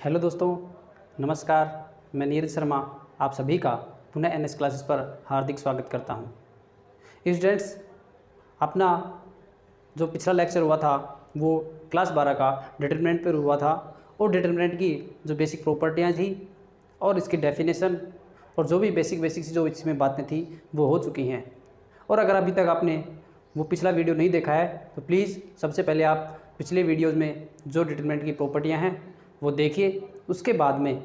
Hello दोस्तों, नमस्कार। मैं नीरज शर्मा आप सभी का पुनः एनएस क्लासेस पर हार्दिक स्वागत करता हूं। स्टूडेंट्स, अपना जो पिछला लेक्चर हुआ था वो क्लास 12 का डिटरमिनेंट पर हुआ था और डिटरमिनेंट की जो बेसिक प्रॉपर्टियां थी और इसकी डेफिनेशन और जो भी बेसिक जो इसमें बातें थी वो हो चुकी हैं। और अगर अभी तक आपने वो पिछला वीडियो नहीं देखा है तो प्लीज़ सबसे पहले आप पिछले वीडियोज़ में जो डिटरमिनेंट की प्रॉपर्टियां हैं वो देखिए, उसके बाद में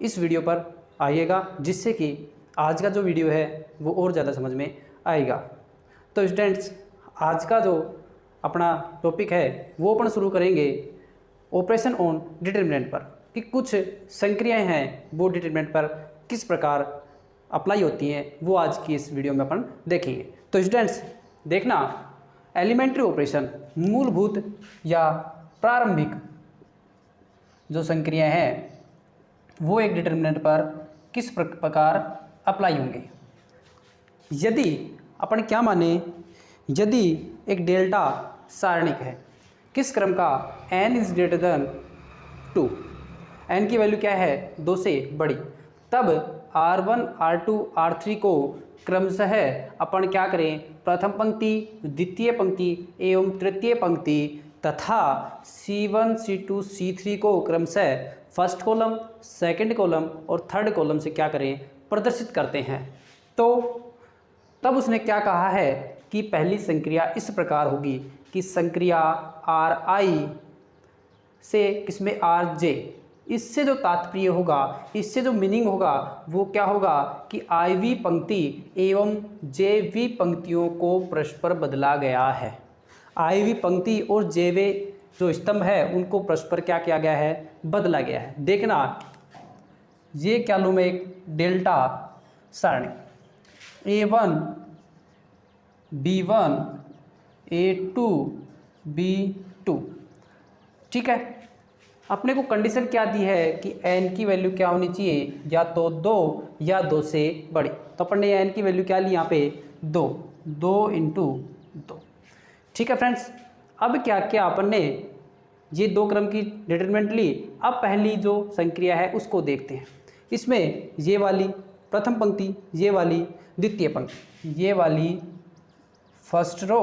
इस वीडियो पर आइएगा, जिससे कि आज का जो वीडियो है वो और ज़्यादा समझ में आएगा। तो स्टूडेंट्स, आज का जो अपना टॉपिक है वो अपन शुरू करेंगे ऑपरेशन ऑन डिटरमिनेंट पर, कि कुछ संक्रियाएं हैं वो डिटरमिनेंट पर किस प्रकार अप्लाई होती हैं, वो आज की इस वीडियो में अपन देखेंगे। तो स्टूडेंट्स देखना, एलिमेंट्री ऑपरेशन मूलभूत या प्रारंभिक जो संक्रियाएं हैं वो एक डिटरमिनेंट पर किस प्रकार अप्लाई होंगे। यदि अपन क्या माने, यदि एक डेल्टा सारणिक है, किस क्रम का, n is greater than 2, n की वैल्यू क्या है 2 से बड़ी, तब R1 R2 R3 को क्रमशः अपन क्या करें, प्रथम पंक्ति, द्वितीय पंक्ति एवं तृतीय पंक्ति तथा C1 C2 C3 को क्रमशः फर्स्ट कॉलम, सेकंड कॉलम और थर्ड कॉलम से क्या करें, प्रदर्शित करते हैं। तो तब उसने क्या कहा है कि पहली संक्रिया इस प्रकार होगी कि संक्रिया Ri से किसमें Rj, इससे जो तात्पर्य होगा, इससे जो मीनिंग होगा वो क्या होगा कि IV पंक्ति एवं JV पंक्तियों को परस्पर बदला गया है। IV पंक्ति और JV जो स्तंभ है उनको परस्पर क्या किया गया है, बदला गया है। देखना, ये क्या लूँ मैं, एक डेल्टा सारणी A1 B1 A2 B2, ठीक है। अपने को कंडीशन क्या दी है कि n की वैल्यू क्या होनी चाहिए, या तो 2 या 2 से बड़ी। तो अपन ने n की वैल्यू क्या ली यहाँ पे 2 इंटू 2, ठीक है फ्रेंड्स। अब क्या क्या अपन ने ये दो क्रम की डिटरमिनेंट ली। अब पहली जो संक्रिया है उसको देखते हैं। इसमें ये वाली प्रथम पंक्ति, ये वाली द्वितीय पंक्ति, ये वाली फर्स्ट रो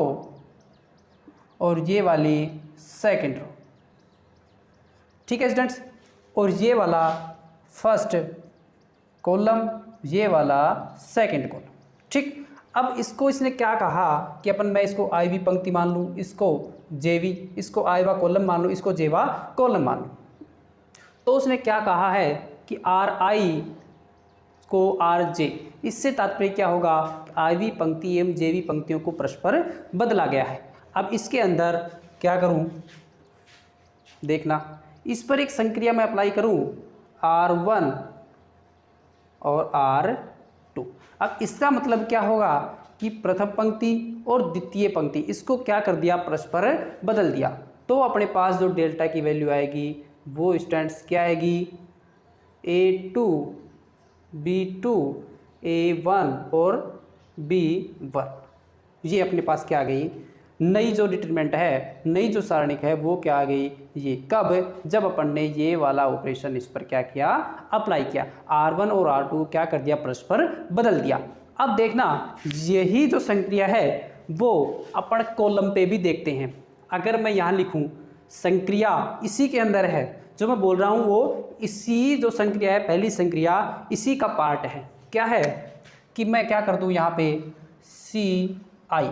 और ये वाली सेकंड रो, ठीक है स्टूडेंट्स। और ये वाला फर्स्ट कॉलम, ये वाला सेकंड कॉलम, ठीक। अब इसको इसने क्या कहा कि मैं इसको IV पंक्ति मान लूँ, इसको JV, इसको Iवा कॉलम मान लूँ, इसको जेवा कॉलम मान लूँ। तो उसने क्या कहा है कि Ri को Rj, इससे तात्पर्य क्या होगा, IV पंक्ति एवं JV पंक्तियों को परस्पर बदला गया है। अब इसके अंदर क्या करूँ, देखना, इस पर एक संक्रिया मैं अप्लाई करूँ R1 और R2। अब इसका मतलब क्या होगा कि प्रथम पंक्ति और द्वितीय पंक्ति इसको क्या कर दिया, परस्पर बदल दिया। तो अपने पास जो डेल्टा की वैल्यू आएगी वो स्टूडेंट्स क्या आएगी, A2 B2 A1 और B1। ये अपने पास क्या आ गई, नई जो डिटरमिनेंट है, नई जो सारणिक है वो क्या आ गई, ये कब, जब अपन ने ये वाला ऑपरेशन इस पर क्या किया, अप्लाई किया। R1 और R2 क्या कर दिया, परस्पर बदल दिया। अब देखना, यही जो संक्रिया है वो अपन कॉलम पे भी देखते हैं। अगर मैं यहाँ लिखूँ संक्रिया इसी के अंदर है, जो मैं बोल रहा हूँ वो इसी जो संक्रिया है, पहली संक्रिया इसी का पार्ट है। क्या है कि मैं क्या कर दूँ यहाँ पे CI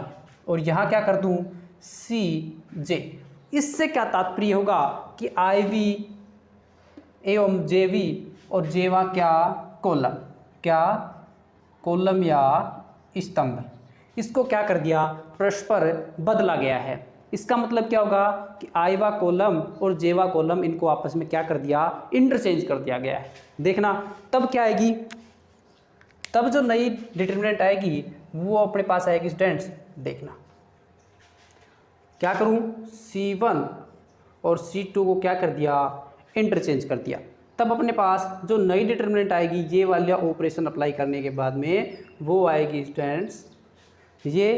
और यहाँ क्या कर दूँ CJ। इससे क्या तात्पर्य होगा कि IV एवं JV और जेवा क्या कॉलम, क्या कॉलम या स्तंभ, इसको क्या कर दिया, परस्पर बदला गया है। इसका मतलब क्या होगा कि आईवा कॉलम और जेवा कॉलम इनको आपस में क्या कर दिया, इंटरचेंज कर दिया गया है। देखना, तब क्या आएगी, तब जो नई डिटरमिनेंट आएगी वो अपने पास आएगी स्टूडेंट्स। देखना क्या करूं, C1 और C2 को क्या कर दिया, इंटरचेंज कर दिया। तब अपने पास जो नई डिटरमिनेंट आएगी ये वाला ऑपरेशन अप्लाई करने के बाद में वो आएगी स्टूडेंट्स, ये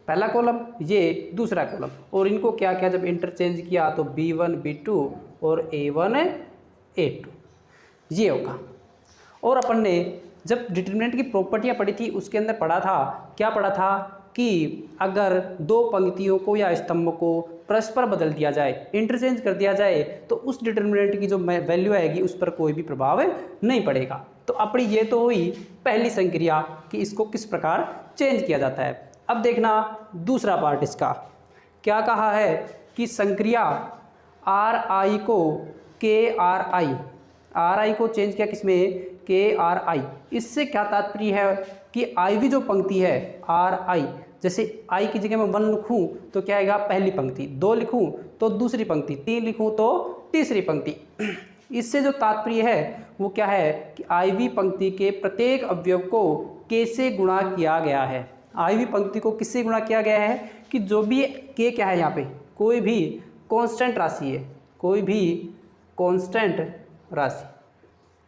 पहला कॉलम, ये दूसरा कॉलम, और इनको क्या किया, जब इंटरचेंज किया तो B1 B2 और A1 A2, ये होगा। और अपन ने जब डिटरमिनेंट की प्रॉपर्टियाँ पढ़ी थी उसके अंदर पढ़ा था, क्या पढ़ा था कि अगर दो पंक्तियों को या स्तंभ को परस्पर बदल दिया जाए, इंटरचेंज कर दिया जाए, तो उस डिटरमिनेंट की जो वैल्यू आएगी उस पर कोई भी प्रभाव नहीं पड़ेगा। तो अपनी ये तो हुई पहली संक्रिया कि इसको किस प्रकार चेंज किया जाता है। अब देखना दूसरा पार्ट इसका क्या कहा है कि संक्रिया आर आई को के आर आई को चेंज किया किसमें, के आर आई। इससे क्या तात्पर्य है कि आई वी जो पंक्ति है आर आई, जैसे आई की जगह मैं 1 लिखूँ तो क्या आएगा पहली पंक्ति, 2 लिखूँ तो दूसरी पंक्ति, 3 लिखूँ तो तीसरी पंक्ति। इससे जो तात्पर्य है वो क्या है कि आई वी पंक्ति के प्रत्येक अवयव को के से गुणा किया गया है। आई वी पंक्ति को किससे गुणा किया गया है कि जो भी के क्या है यहाँ पे, कोई भी कांस्टेंट राशि है, कोई भी कांस्टेंट राशि,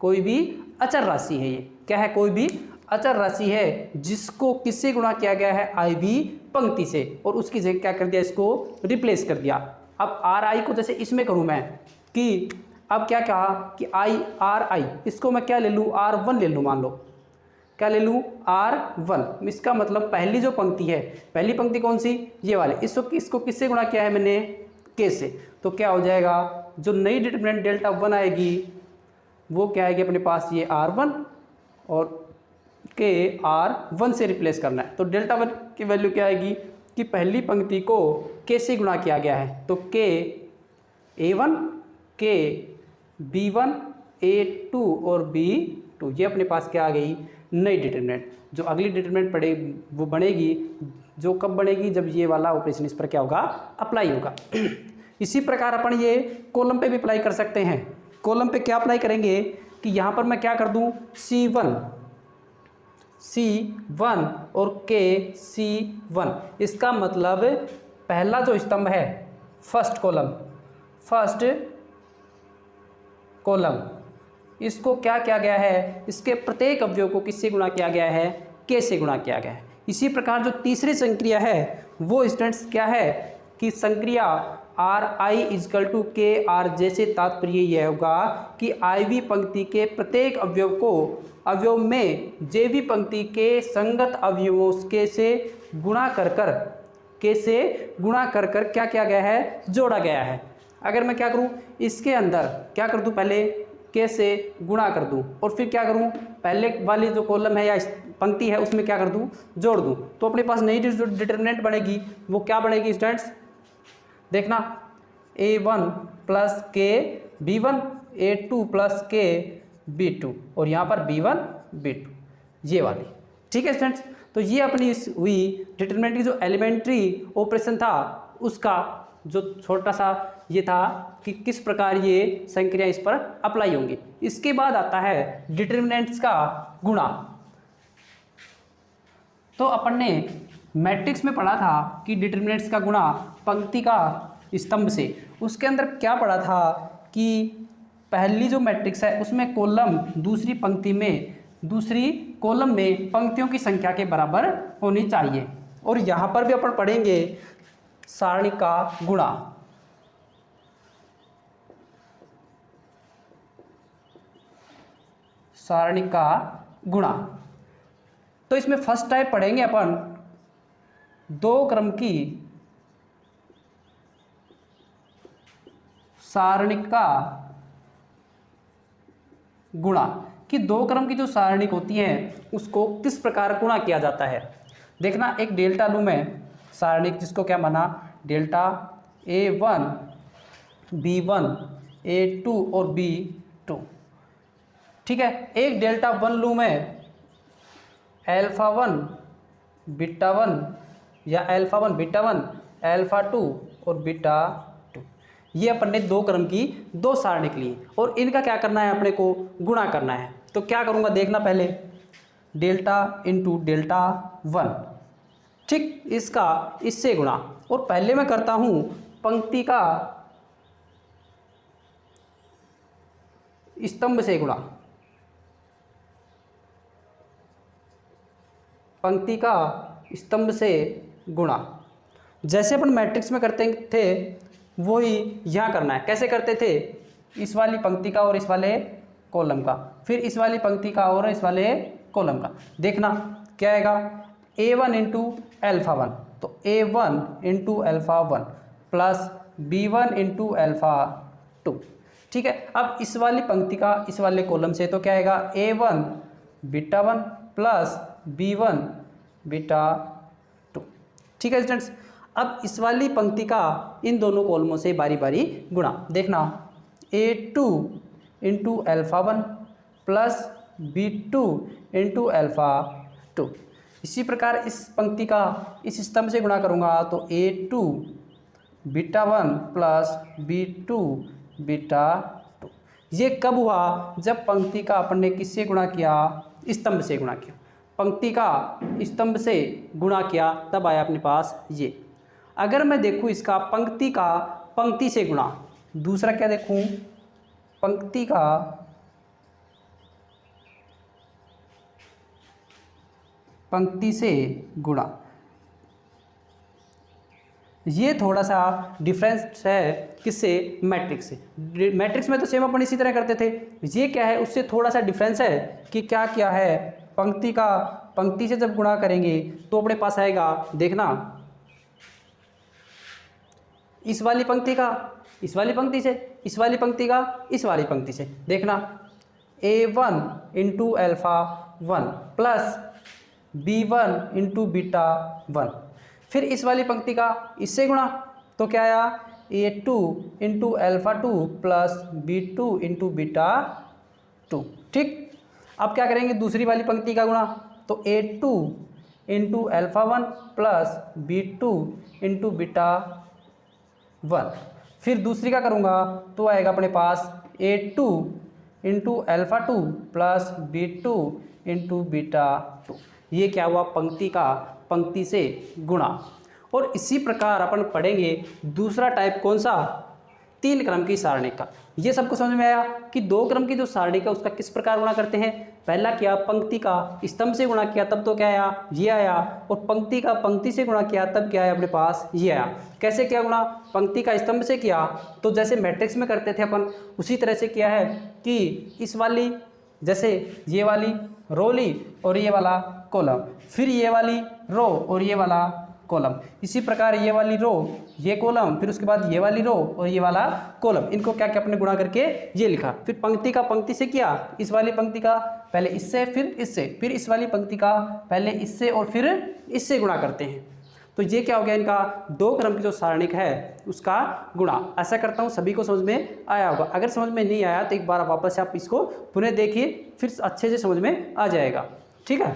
कोई भी अचर राशि है, ये क्या है कोई भी अचर राशि है जिसको किससे गुणा किया गया है आई वी पंक्ति से, और उसकी जगह क्या कर दिया, इसको रिप्लेस कर दिया। अब आर आई को जैसे इसमें करूँ मैं कि अब क्या कहा कि आई आर आई, इसको मैं क्या ले लूँ R1 ले लूँ, मान लो क्या ले लूँ R1। इसका मतलब पहली जो पंक्ति है, पहली पंक्ति कौन सी, ये वाले, इसको किससे गुणा किया है मैंने, के से। तो क्या हो जाएगा, जो नई डिटरमिनेंट डेल्टा 1 आएगी वो क्या आएगी अपने पास, ये R1 और के R1 से रिप्लेस करना है। तो डेल्टा 1 की वैल्यू क्या आएगी कि पहली पंक्ति को के से गुणा किया गया है, तो के A1 के B1 A2 और B2, ये अपने पास क्या आ गई नई डिटरमिनेंट। जो अगली डिटरमिनेंट पड़ेगी वो बनेगी, जो कब बनेगी, जब ये वाला ऑपरेशन इस पर क्या होगा, अप्लाई होगा। इसी प्रकार अपन ये कॉलम पे भी अप्लाई कर सकते हैं। कॉलम पे क्या अप्लाई करेंगे कि यहाँ पर मैं क्या कर दूँ C1 और के C1। इसका मतलब पहला जो स्तंभ है फर्स्ट कॉलम, इसको क्या किया गया है, इसके प्रत्येक अवयव को किससे गुणा किया गया है, के से गुणा किया गया है। इसी प्रकार जो तीसरी संक्रिया है वो स्टूडेंट्स क्या है कि संक्रिया आर आई इजकल टू के आर, जैसे तात्पर्य यह होगा कि आई वी पंक्ति के प्रत्येक अवयव में जे वी पंक्ति के संगत अवयवों के से गुणा कर क्या किया गया है, जोड़ा गया है। अगर मैं क्या करूं, इसके अंदर क्या कर दूं, पहले के से गुणा कर दूं और फिर क्या करूं, पहले वाली जो कॉलम है या पंक्ति है उसमें क्या कर दूं, जोड़ दूं, तो अपने पास नई जो डिटरमिनेंट बनेगी वो क्या बनेगी स्टूडेंट्स, देखना A1 प्लस के B1 A2 प्लस के B2 और यहाँ पर B1 B2, ये वाली। ठीक है स्टूडेंट्स, तो ये अपनी हुई डिटरमिनेंट की जो एलिमेंट्री ऑपरेशन था उसका जो छोटा सा ये था कि किस प्रकार ये संक्रिया इस पर अप्लाई होंगी। इसके बाद आता है डिटरमिनेंट्स का गुणा। तो अपन ने मैट्रिक्स में पढ़ा था कि डिटरमिनेंट्स का गुणा पंक्ति का स्तंभ से, उसके अंदर क्या पढ़ा था कि पहली जो मैट्रिक्स है उसमें कॉलम दूसरी कॉलम में पंक्तियों की संख्या के बराबर होनी चाहिए। और यहाँ पर भी अपन पढ़ेंगे सारणी का गुणा। सारणी का गुणा, तो इसमें फर्स्ट टाइप पढ़ेंगे अपन दो क्रम की सारणी का गुणा, कि दो क्रम की जो सारणिक होती है उसको किस प्रकार गुणा किया जाता है। देखना एक डेल्टा लूँ मैं सारणिक, जिसको क्या माना, डेल्टा A1 B1 A2 और B2। ठीक है, एक डेल्टा 1 लूँ मैं α1 β1 या α1 β1 α2 और β2। ये अपन ने दो क्रम की दो सारणिक ली और इनका क्या करना है, अपने को गुणा करना है। तो क्या करूँगा, देखना पहले डेल्टा इंटू डेल्टा 1, ठीक, इसका इससे गुणा, और पहले मैं करता हूँ पंक्ति का स्तंभ से गुणा, पंक्ति का स्तंभ से गुणा। जैसे अपन मैट्रिक्स में करते थे वही यहाँ करना है। कैसे करते थे इस वाली पंक्ति का और इस वाले कॉलम का, फिर इस वाली पंक्ति का और इस वाले कॉलम का। देखना क्या आएगा, A1 इंटू एल्फा 1, तो A1 into alpha 1 plus B1 into alpha 2। ठीक है, अब इस वाली पंक्ति का इस वाले कॉलम से तो क्या आएगा, A1 beta 1 plus B1 beta 2। ठीक है स्टूडेंट्स, अब इस वाली पंक्ति का इन दोनों कॉलमों से बारी बारी गुणा। देखना A2 into alpha 1 plus B2 into alpha 2। इसी प्रकार इस पंक्ति का इस स्तंभ से गुणा करूँगा तो A2 beta 1 plus B2 beta 2। ये कब हुआ, जब पंक्ति का अपन ने किससे गुणा किया, स्तंभ से गुणा किया। पंक्ति का स्तंभ से गुणा किया तब आया अपने पास ये। अगर मैं देखूँ इसका पंक्ति का पंक्ति से गुणा, दूसरा क्या देखूँ, पंक्ति का पंक्ति से गुणा, ये थोड़ा सा डिफरेंस है किससे, मैट्रिक्स से। मैट्रिक्स में तो सेम अपन इसी तरह करते थे, ये क्या है उससे थोड़ा सा डिफरेंस है कि क्या क्या है, पंक्ति का पंक्ति से जब गुणा करेंगे तो अपने पास आएगा, देखना इस वाली पंक्ति का इस वाली पंक्ति से, इस वाली पंक्ति का इस वाली पंक्ति से। देखना A1 into alpha 1 plus B1 into beta 1, फिर इस वाली पंक्ति का इससे गुणा तो क्या आया, A2 into alpha 2 plus B2 into beta 2। ठीक, अब क्या करेंगे, दूसरी वाली पंक्ति का गुणा तो A2 into alpha 1 plus B2 into beta 1, फिर दूसरी का करूँगा तो आएगा अपने पास A2 into alpha 2 plus B2 into beta 2। ये क्या हुआ, पंक्ति का पंक्ति से गुणा। और इसी प्रकार अपन पढ़ेंगे दूसरा टाइप कौन सा, 3 क्रम की सारणी का। ये सबको समझ में आया कि 2 क्रम की जो सारणी का उसका किस प्रकार गुणा करते हैं। पहला किया पंक्ति का स्तंभ से गुणा किया तब तो क्या आया, ये आया, और पंक्ति का पंक्ति से गुणा किया तब क्या आया अपने पास, ये आया। कैसे किया गुणा, पंक्ति का स्तंभ से किया तो जैसे मैट्रिक्स में करते थे अपन उसी तरह से किया है कि इस वाली, जैसे ये वाली रो ली और ये वाला कॉलम, फिर ये वाली रो और ये वाला कॉलम, इसी प्रकार ये वाली रो ये कॉलम, फिर उसके बाद ये वाली रो और ये वाला कॉलम, इनको क्या क्या अपने गुणा करके ये लिखा। फिर पंक्ति का पंक्ति से किया, इस वाली पंक्ति का पहले इससे फिर इससे, फिर इस वाली पंक्ति का पहले इससे और फिर इससे गुणा करते हैं। तो ये क्या हो गया, इनका 2 क्रम की जो सारणिक है उसका गुणा। ऐसा करता हूँ सभी को समझ में आया होगा। अगर समझ में नहीं आया तो एक बार वापस से आप इसको पुनः देखिए, फिर अच्छे से समझ में आ जाएगा। ठीक है,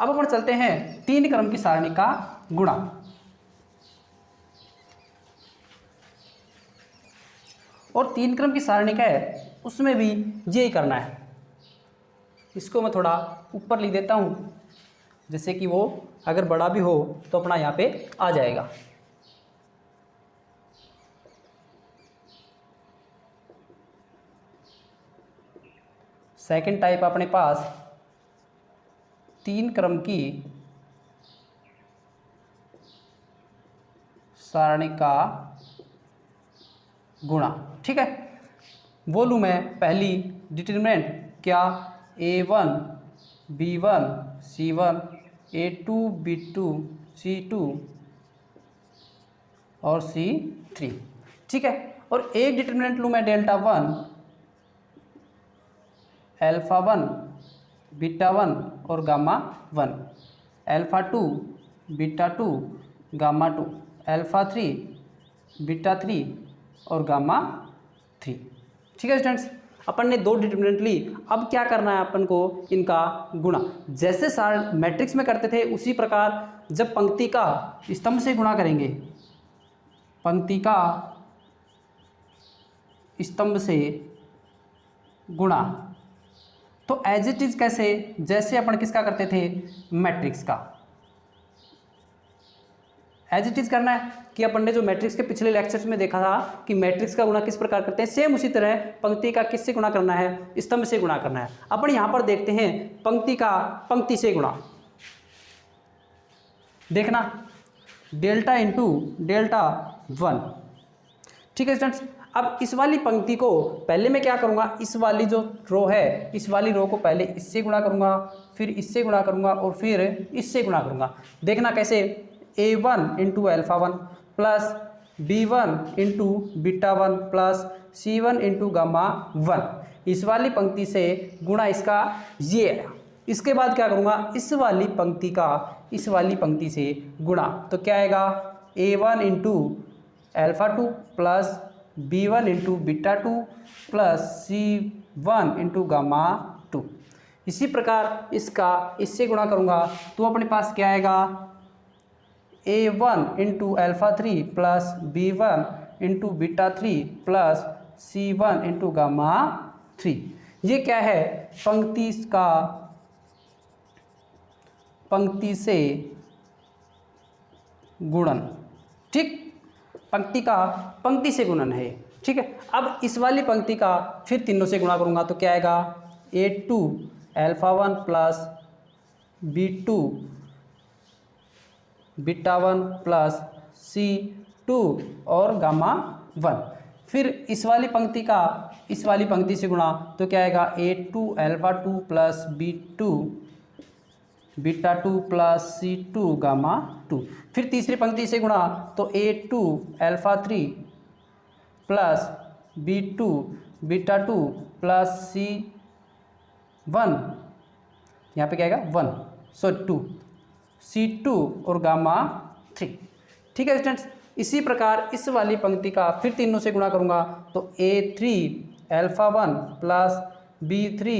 अब अपन चलते हैं 3 क्रम की सारणी का गुणा। और 3 क्रम की सारणी का है उसमें भी यही करना है। इसको मैं थोड़ा ऊपर लिख देता हूँ, जैसे कि वो अगर बड़ा भी हो तो अपना यहाँ पे आ जाएगा। सेकंड टाइप अपने पास 3 क्रम की सारणी का गुणा। ठीक है, बोलूँ मैं पहली डिटरमिनेंट क्या, A1 B1 C1 A2 B2 C2 और C3। ठीक है, और एक डिटरमिनेंट लूँ मैं डेल्टा 1 एल्फा 1 बीटा 1 और gamma 1, alpha 2 beta 2 gamma 2, alpha 3 beta 3 और गामा 3। ठीक है स्टूडेंट्स, अपन ने 2 डिटरमिनेंट ली। अब क्या करना है अपन को, इनका गुणा। जैसे मैट्रिक्स में करते थे उसी प्रकार जब पंक्ति का स्तंभ से गुणा करेंगे, पंक्ति का स्तंभ से गुणा, तो एज इट इज कैसे, जैसे अपन किसका करते थे, मैट्रिक्स का। एज इट इज करना है कि अपन ने जो मैट्रिक्स के पिछले लेक्चर्स में देखा था कि मैट्रिक्स का गुणा किस प्रकार करते हैं, सेम उसी तरह पंक्ति का किससे गुणा करना है, स्तंभ से गुणा करना है। अपन यहाँ पर देखते हैं पंक्ति का पंक्ति से गुणा। देखना डेल्टा इंटू डेल्टा 1। ठीक है स्टूडेंट्स, अब इस वाली पंक्ति को पहले मैं क्या करूँगा, इस वाली जो रो है, इस वाली रो को पहले इससे गुणा करूँगा, फिर इससे गुणा करूँगा और फिर इससे गुणा करूँगा। देखना कैसे, A1 into alpha 1 plus B1 into beta 1 plus C1 into gamma 1, इस वाली पंक्ति से गुणा इसका ये आया। इसके बाद क्या करूँगा, इस वाली पंक्ति का इस वाली पंक्ति से गुणा, तो क्या आएगा, A1 into alpha 2 plus B1 into beta 2 plus C1 into gamma 2। इसी प्रकार इसका इससे गुणा करूँगा तो अपने पास क्या आएगा, A1 into alpha 3 plus B1 into beta 3 plus C1 into gamma 3। ये क्या है, पंक्ति से गुणन। ठीक, पंक्ति का पंक्ति से गुणन है। ठीक है, अब इस वाली पंक्ति का फिर तीनों से गुणा करूँगा तो क्या आएगा, A2 alpha 1 plus B2 beta 1 plus C2 और गामा 1। फिर इस वाली पंक्ति का इस वाली पंक्ति से गुणा तो क्या आएगा, A2 alpha 2 plus B2 beta 2 plus C2 gamma 2। फिर तीसरी पंक्ति से गुणा तो A2 alpha 3 plus B2 beta 2 plus C1, यहाँ पे क्या आएगा 2 C2 और गामा 3। ठीक है स्टूडेंट्स, इसी प्रकार इस वाली पंक्ति का फिर तीनों से गुणा करूँगा तो A3 alpha 1 plus B3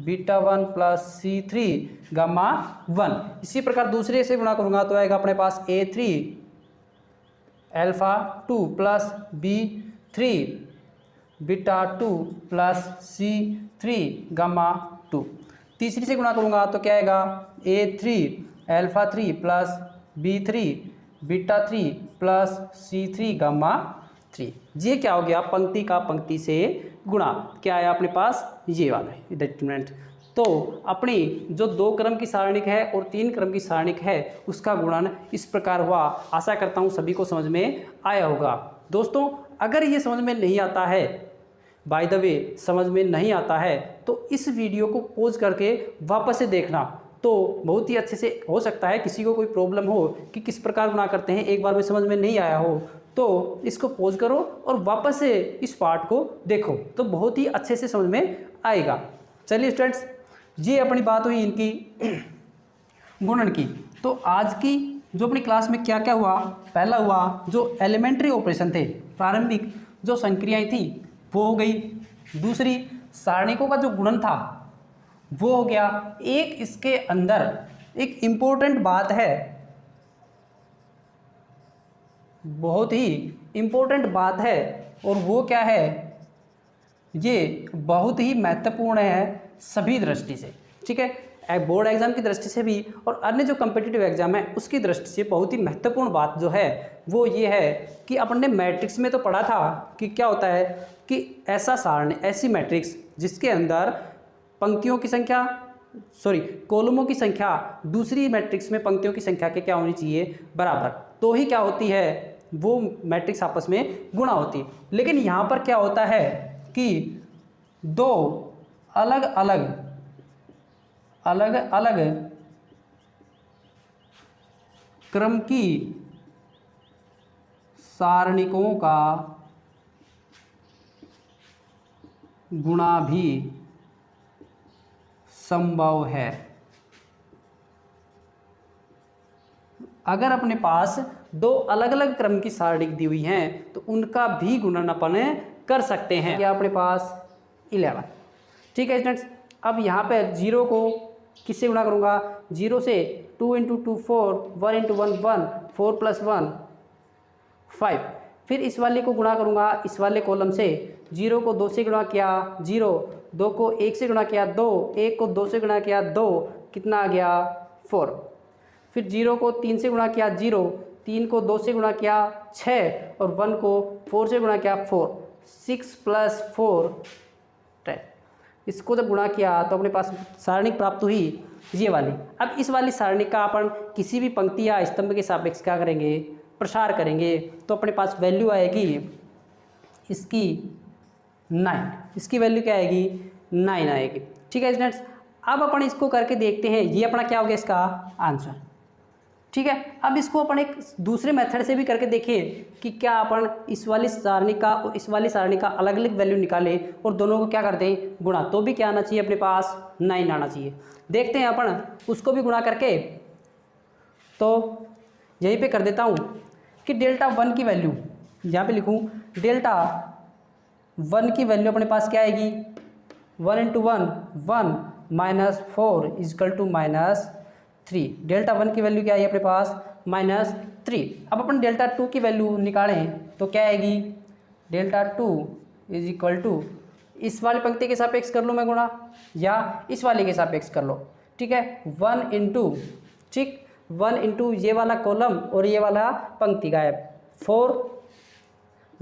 beta 1 plus C3 gamma 1। इसी प्रकार दूसरे से गुणा करूँगा तो आएगा अपने पास A3 alpha 2 plus B3 beta 2 plus C3 gamma 2। तीसरी से गुणा करूँगा तो क्या आएगा, A3 alpha 3 plus B3 beta 3 plus C3 gamma 3। ये क्या हो गया, पंक्ति का पंक्ति से गुणा। क्या आया अपने पास, ये वाला है डिटरमिनेंट। तो अपनी जो 2 क्रम की सारणिक है और 3 क्रम की सारणिक है उसका गुणन इस प्रकार हुआ। आशा करता हूँ सभी को समझ में आया होगा। दोस्तों अगर ये समझ में नहीं आता है, बाय द वे समझ में नहीं आता है, तो इस वीडियो को पॉज करके वापस से देखना, तो बहुत ही अच्छे से हो सकता है किसी को कोई प्रॉब्लम हो कि किस प्रकार गुणा करते हैं, एक बार में समझ में नहीं आया हो, तो इसको पॉज करो और वापस से इस पार्ट को देखो, तो बहुत ही अच्छे से समझ में आएगा। चलिए स्टूडेंट्स, ये अपनी बात हुई इनकी गुणन की। तो आज की जो अपनी क्लास में क्या क्या हुआ, पहला हुआ जो एलिमेंट्री ऑपरेशन थे, प्रारंभिक जो संक्रियाएं थी वो हो गई। दूसरी सारणिकों का जो गुणन था वो हो गया। एक इसके अंदर एक इम्पोर्टेंट बात है, बहुत ही इम्पोर्टेंट बात है, और वो क्या है, ये बहुत ही महत्वपूर्ण है सभी दृष्टि से। ठीक है, बोर्ड एग्जाम की दृष्टि से भी और अन्य जो कम्पिटिटिव एग्जाम है उसकी दृष्टि से बहुत ही महत्वपूर्ण बात जो है वो ये है कि अपन ने मैट्रिक्स में तो पढ़ा था कि क्या होता है कि ऐसा सारणी, ऐसी मैट्रिक्स जिसके अंदर पंक्तियों की संख्या कॉलमों की संख्या दूसरी मैट्रिक्स में पंक्तियों की संख्या के क्या होनी चाहिए, बराबर, तो ही क्या होती है, वो मैट्रिक्स आपस में गुणा होती है। लेकिन यहाँ पर क्या होता है कि दो अलग अलग क्रम की सारणिकों का गुणा भी संभव है। अगर अपने पास दो अलग अलग क्रम की सारणिक दी हुई हैं तो उनका भी गुणन अपन कर सकते हैं। या अपने पास 11। ठीक है स्टूडेंट्स, अब यहाँ पे 0 को किससे गुणा करूँगा, 0 से 2 × 2 4, 1 × 1 1, 4 + 1 5। फिर इस वाले को गुणा करूँगा इस वाले कॉलम से, 0 को 2 से गुणा किया 0, 2 को 1 से गुणा किया 2, 1 को 2 से गुणा किया 2, कितना आ गया 4। फिर 0 को 3 से गुणा किया 0, 3 को 2 से गुणा किया 6 और 1 को 4 से गुणा किया 4, 6 + 4 10। इसको जब गुणा किया तो अपने पास सारणिक प्राप्त हुई ये वाली। अब इस वाली सारणिक का अपन किसी भी पंक्ति या स्तंभ के सापेक्ष क्या करेंगे, प्रसार करेंगे, तो अपने पास वैल्यू आएगी इसकी 9, इसकी वैल्यू क्या आएगी 9 आएगी। ठीक है स्टूडेंट्स, अब अपन इसको करके देखते हैं, ये अपना क्या हो गया इसका आंसर। ठीक है, अब इसको अपन एक दूसरे मेथड से भी करके देखें कि क्या अपन इस वाली सारणी का और इस वाली सारणी का अलग अलग वैल्यू निकालें और दोनों को क्या करते हैं गुणा, तो भी क्या आना चाहिए अपने पास 9 आना चाहिए। देखते हैं अपन उसको भी गुणा करके, तो यहीं पे कर देता हूँ कि डेल्टा 1 की वैल्यू यहाँ पे लिखूँ, डेल्टा 1 की वैल्यू अपने पास क्या आएगी 1 × 1 1 -4 = -3। डेल्टा 1 की वैल्यू क्या है अपने पास -3। अब अपन डेल्टा 2 की वैल्यू निकालें तो क्या आएगी डेल्टा 2 = इस वाली पंक्ति के सापेक्ष कर लो मैं गुणा, या इस वाले के सापेक्ष कर लो। ठीक है, 1 × ठीक 1 × ये वाला कॉलम और ये वाला पंक्ति गायब, 4 -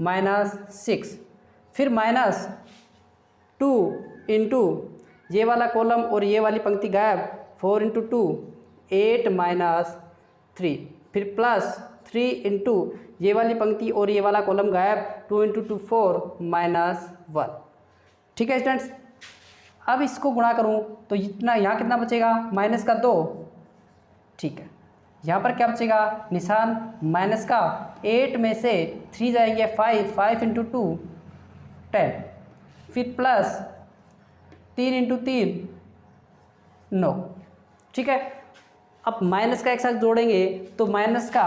6, फिर -2 × ये वाला कॉलम और ये वाली पंक्ति गायब, 4 × 2 8 - 3, फिर +3 × ये वाली पंक्ति और ये वाला कॉलम गायब, 2 × 2 4 -1। ठीक है स्टूडेंट्स, अब इसको गुणा करूँ तो इतना यहाँ कितना बचेगा -2। ठीक है, यहाँ पर क्या बचेगा निशान माइनस का, 8 में से 3 जाएंगे 5, 5 × 2 10, फिर +3 × 3 9। ठीक है, अब माइनस का एक साथ जोड़ेंगे तो माइनस का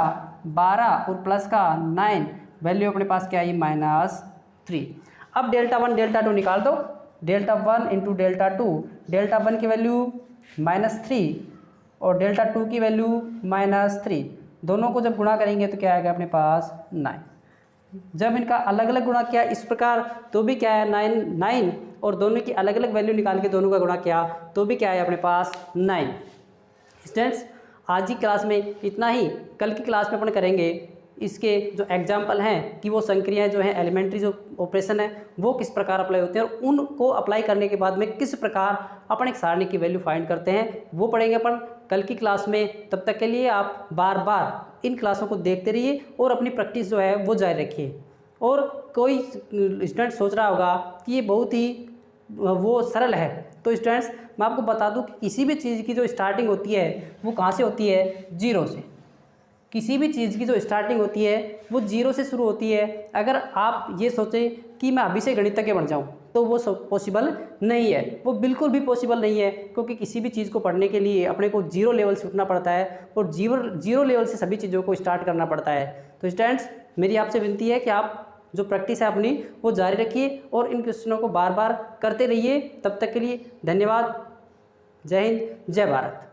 12 और प्लस का 9, वैल्यू अपने पास क्या आई -3। अब डेल्टा 1 डेल्टा 2 निकाल दो, डेल्टा 1 × डेल्टा 2, डेल्टा 1 की वैल्यू -3 और डेल्टा 2 की वैल्यू -3, दोनों को जब गुणा करेंगे तो क्या आएगा अपने पास 9। जब इनका अलग अलग गुणा किया इस प्रकार तो भी क्या है 9, और दोनों की अलग अलग वैल्यू निकाल के दोनों का गुणा किया तो भी क्या है अपने पास 9। स्टूडेंट्स, आज की क्लास में इतना ही। कल की क्लास में अपन करेंगे इसके जो एग्जाम्पल हैं कि वो संक्रियाएं जो हैं एलिमेंट्री जो ऑपरेशन है वो किस प्रकार अप्लाई होते हैं और उनको अप्लाई करने के बाद में किस प्रकार अपन एक सारणी की वैल्यू फाइंड करते हैं, वो पढ़ेंगे अपन कल की क्लास में। तब तक के लिए आप बार बार इन क्लासों को देखते रहिए और अपनी प्रैक्टिस जो है वो जारी रखिए। और कोई स्टूडेंट सोच रहा होगा कि ये बहुत ही वो सरल है, तो स्टूडेंट्स मैं आपको बता दूं कि किसी भी चीज़ की जो स्टार्टिंग होती है वो कहाँ से होती है 0 से। किसी भी चीज़ की जो स्टार्टिंग होती है वो 0 से शुरू होती है। अगर आप ये सोचें कि मैं अभी से गणितज्ञ बन जाऊं तो वो पॉसिबल नहीं है, वो बिल्कुल भी पॉसिबल नहीं है, क्योंकि किसी भी चीज़ को पढ़ने के लिए अपने को 0 लेवल से उठना पड़ता है और 0 लेवल से सभी चीज़ों को स्टार्ट करना पड़ता है। तो स्टूडेंट्स मेरी आपसे विनती है कि आप जो प्रैक्टिस है अपनी वो जारी रखिए और इन क्वेश्चनों को बार बार करते रहिए। तब तक के लिए धन्यवाद। जय हिंद, जय भारत।